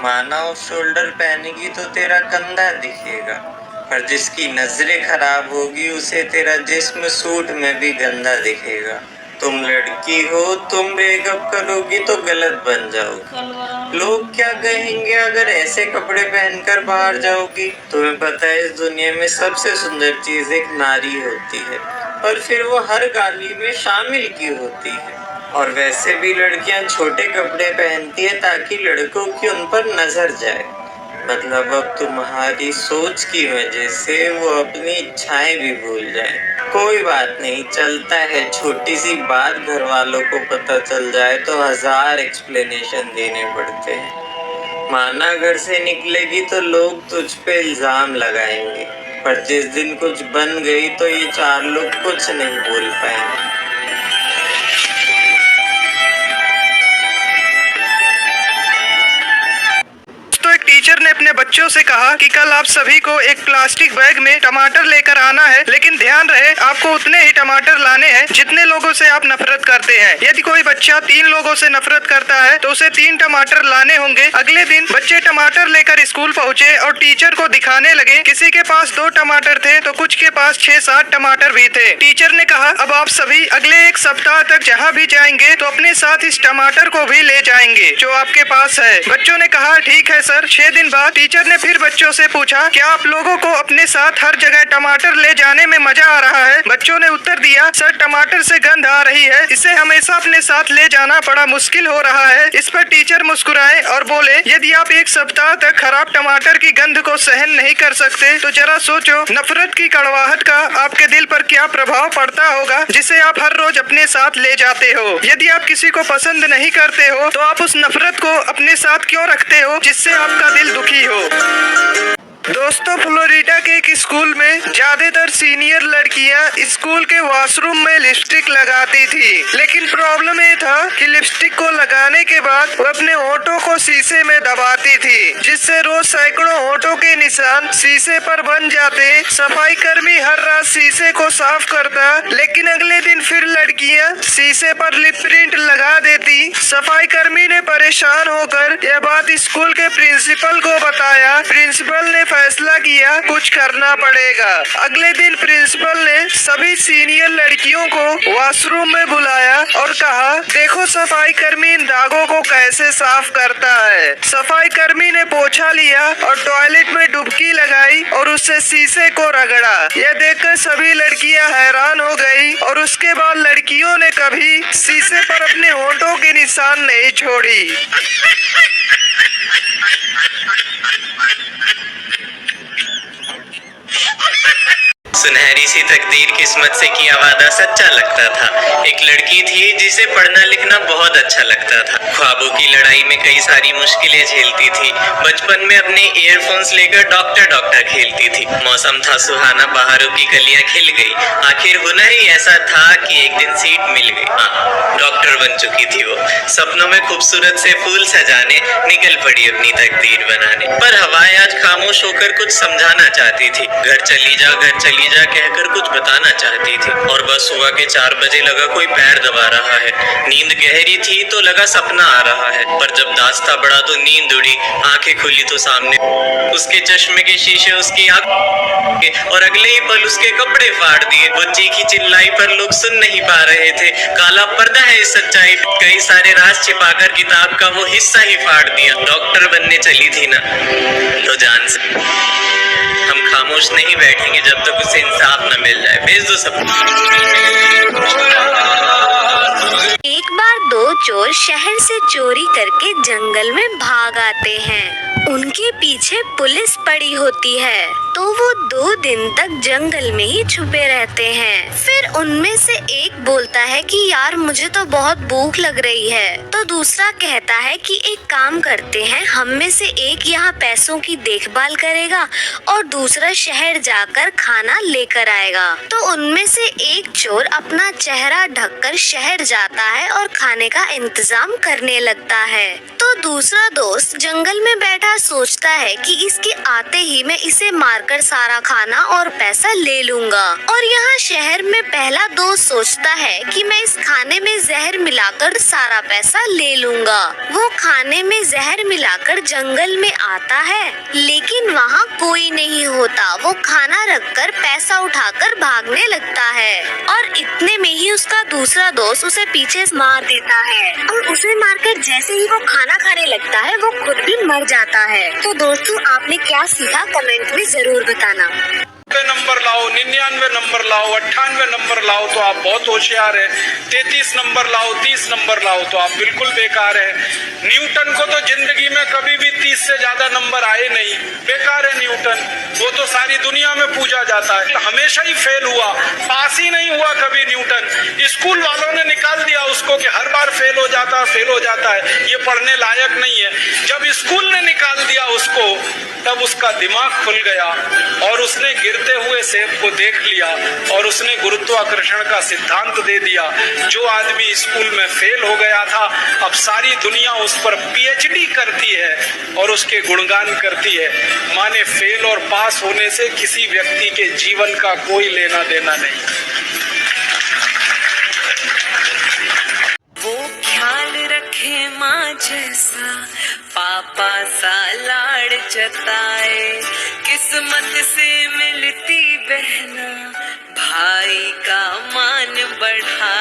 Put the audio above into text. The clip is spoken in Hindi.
माना ऑफ शोल्डर पहनेगी तो तेरा कंधा दिखेगा, पर जिसकी नजरें खराब होगी उसे तेरा जिस्म सूट में भी गंदा दिखेगा। तुम लड़की हो, तुम ब्रेकअप करोगी तो गलत बन जाओगी। लोग क्या कहेंगे अगर ऐसे कपड़े पहनकर बाहर जाओगी? तुम्हें पता है इस दुनिया में सबसे सुंदर चीज एक नारी होती है, और फिर वो हर गाली में शामिल क्यों होती है? और वैसे भी लड़कियां छोटे कपड़े पहनती है ताकि लड़कों की उन पर नजर जाए। मतलब अब तुम्हारी सोच की वजह से वो अपनी इच्छाएं भी भूल जाए। कोई बात नहीं, चलता है। छोटी सी बात घर वालों को पता चल जाए तो 1000 एक्सप्लेनेशन देने पड़ते हैं। माना घर से निकलेगी तो लोग तुझ पे इल्जाम लगाएंगे, पर जिस दिन कुछ बन गई तो ये 4 लोग कुछ नहीं बोल पाएंगे। टीचर ने अपने बच्चों से कहा कि कल आप सभी को एक प्लास्टिक बैग में टमाटर लेकर आना है, लेकिन ध्यान रहे आपको उतने ही टमाटर लाने हैं जितने लोगों से आप नफरत करते हैं। यदि कोई बच्चा 3 लोगों से नफरत करता है तो उसे 3 टमाटर लाने होंगे। अगले दिन बच्चे टमाटर लेकर स्कूल पहुँचे और टीचर को दिखाने लगे। किसी के पास 2 टमाटर थे तो कुछ के पास 6-7 टमाटर भी थे। टीचर ने कहा, अब आप सभी अगले 1 सप्ताह तक जहाँ भी जाएंगे तो अपने साथ इस टमाटर को भी ले जाएंगे जो आपके पास है। बच्चों ने कहा, ठीक है सर। 6 दिन बाद टीचर ने फिर बच्चों से पूछा, क्या आप लोगों को अपने साथ हर जगह टमाटर ले जाने में मजा आ रहा है? बच्चों ने उत्तर दिया, सर टमाटर से गंध आ रही है, इसे हमेशा अपने साथ ले जाना बड़ा मुश्किल हो रहा है। इस पर टीचर मुस्कुराए और बोले, यदि आप 1 सप्ताह तक खराब टमाटर की गंध को सहन नहीं कर सकते तो जरा सोचो नफरत की कड़वाहट का आपके दिल पर क्या प्रभाव पड़ता होगा जिसे आप हर रोज अपने साथ ले जाते हो। यदि आप किसी को पसंद नहीं करते हो तो आप उस नफरत को अपने साथ क्यों रखते हो जिससे आपका दिल दुखी हो। दोस्तों, फ्लोरिडा के एक स्कूल में ज्यादातर सीनियर लड़कियां स्कूल के वॉशरूम में लिपस्टिक लगाती थी, लेकिन प्रॉब्लम ये था कि लिपस्टिक को लगाने के बाद वो अपने होठों को शीशे में दबाती थी, जिससे रोज सैकड़ों होठों के निशान शीशे पर बन जाते। सफाई कर्मी हर रात शीशे को साफ करता, लेकिन अगले दिन फिर लड़कियां शीशे पर लिप प्रिंट लगा देती। सफाई कर्मी ने परेशान होकर यह बात स्कूल के प्रिंसिपल को बताया। प्रिंसिपल ने फैसला किया कुछ करना पड़ेगा। अगले दिन प्रिंसिपल ने सभी सीनियर लड़कियों को वॉशरूम में बुलाया और कहा, देखो सफाई कर्मी इन दागों को कैसे साफ करता है। सफाई कर्मी ने पोछा लिया और टॉयलेट में डुबकी लगाई और उससे शीशे को रगड़ा। यह देखकर सभी लड़कियां हैरान हो गई और उसके बाद लड़कियों ने कभी शीशे पर अपने होठों के निशान नहीं छोड़ी। सुनहरी सी तकदीर किस्मत से किया वादा सच्चा लगता था। एक लड़की थी जिसे पढ़ना लिखना बहुत अच्छा लगता था। ख्वाबों की लड़ाई में कई सारी मुश्किलें झेलती थी। बचपन में अपने ईयरफोन्स लेकर डॉक्टर खेलती थी। मौसम था सुहाना, बहारों की कलियां खिल गई। आखिर हुनर ही ऐसा था कि एक दिन सीट मिल गई। हाँ, डॉक्टर बन चुकी थी वो। सपनों में खूबसूरत से फूल सजाने निकल पड़ी अपनी तकदीर बनाने। पर हवाएं आज खामोश होकर कुछ समझाना चाहती थी। घर चली जा कहकर कुछ बताना चाहती थी। और बस सुबह के 4 बजे लगा कोई पैर दबा रहा है। नींद गहरी थी तो लगा सपना आ रहा है, पर जब दास्ता बढ़ा तो नींद उड़ी। आंखें खुली तो सामने उसके चश्मे के शीशे उसकी आंख, और अगले ही पल उसके कपड़े फाड़ दिए। वो चीखी चिल्लाई पर लोग सुन नहीं पा रहे थे। काला पर्दा है इस सच्चाई, कई सारे राज छिपाकर किताब का वो हिस्सा ही फाड़ दिया। डॉक्टर बनने चली थी ना तो जान से हम खामोश नहीं बैठेंगे जब तक उसे इंसाफ न मिल जाए। भेज दो सब। एक बार 2 चोर शहर से चोरी करके जंगल में भाग आते हैं। उनके पीछे पुलिस पड़ी होती है तो वो 2 दिन तक जंगल में ही छुपे रहते हैं। फिर उनमें से एक बोलता है कि यार मुझे तो बहुत भूख लग रही है। तो दूसरा कहता है कि एक काम करते हैं, हम में से एक यहाँ पैसों की देखभाल करेगा और दूसरा शहर जाकर खाना लेकर आएगा। तो उनमें से एक चोर अपना चेहरा ढककर शहर जा जाता है और खाने का इंतजाम करने लगता है। तो दूसरा दोस्त जंगल में बैठा सोचता है कि इसके आते ही मैं इसे मारकर सारा खाना और पैसा ले लूंगा। और यहाँ शहर में पहला दोस्त सोचता है कि मैं इस खाने में जहर मिलाकर सारा पैसा ले लूंगा। वो खाने में जहर मिलाकर जंगल में आता है, लेकिन वहाँ कोई नहीं होता। वो खाना रखकर पैसा उठाकर भागने लगता है और इतने में ही उसका दूसरा दोस्त उसे पीछे से मार देता है और उसे मारकर जैसे ही वो खाना खाने लगता है वो खुद भी मर जाता है। तो दोस्तों, आपने क्या सीखा कमेंट में जरूर बताना। 90 नंबर लाओ, 99 नंबर लाओ, 98 नंबर लाओ तो आप बहुत होशियार है। 33 नंबर लाओ, 30 नंबर लाओ तो आप बिल्कुल बेकार है। न्यूटन को तो जिंदगी में कभी भी 30 से ज्यादा नंबर आए नहीं, बेकार है न्यूटन। वो तो सारी दुनिया में पूजा जाता है, हमेशा ही फेल हुआ, पास ही नहीं हुआ कभी न्यूटन। स्कूल वालों ने निकाल दिया उसको कि हर बार फेल हो जाता है, ये पढ़ने लायक नहीं है। जब स्कूल ने निकाल दिया उसको, तब उसका दिमाग खुल गया और उसने गिरते हुए सेब को देख लिया और उसने गुरुत्वाकर्षण का सिद्धांत दे दिया। जो आदमी स्कूल में फेल हो गया था, अब सारी दुनिया उस पर पीएचडी करती है और उसके गुणगान करती है। माने फेल और पास होने से किसी व्यक्ति के जीवन का कोई लेना देना नहीं। वो ख्याल रखे माँ जैसा, पापा सा लाड़ जताए, किस्मत से मिलती बहना, भाई का मान बढ़ाए।